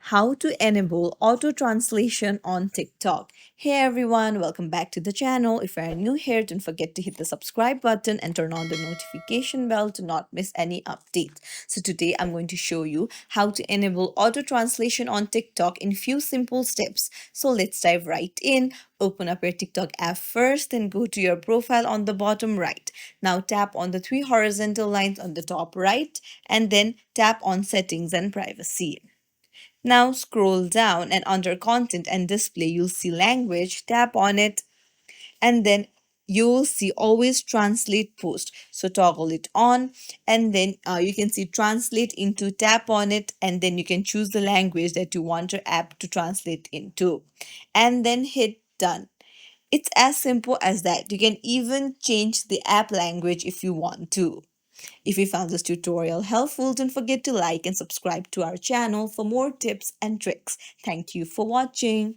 how to enable auto translation on TikTok. Hey everyone, welcome back to the channel. If you are new here, don't forget to hit the subscribe button and turn on the notification bell to not miss any updates. So today I'm going to show you how to enable auto translation on TikTok in few simple steps. So let's dive right in. Open up your TikTok app first, then go to your profile on the bottom right. Now tap on the three horizontal lines on the top right and then tap on settings and privacy. Now scroll down and under content and display, you'll see language. Tap on it and then you'll see always translate post. So toggle it on and then you can see translate into, tap on it and then you can choose the language that you want your app to translate into and then hit done. It's as simple as that. You can even change the app language if you want to. If you found this tutorial helpful, don't forget to like and subscribe to our channel for more tips and tricks. Thank you for watching.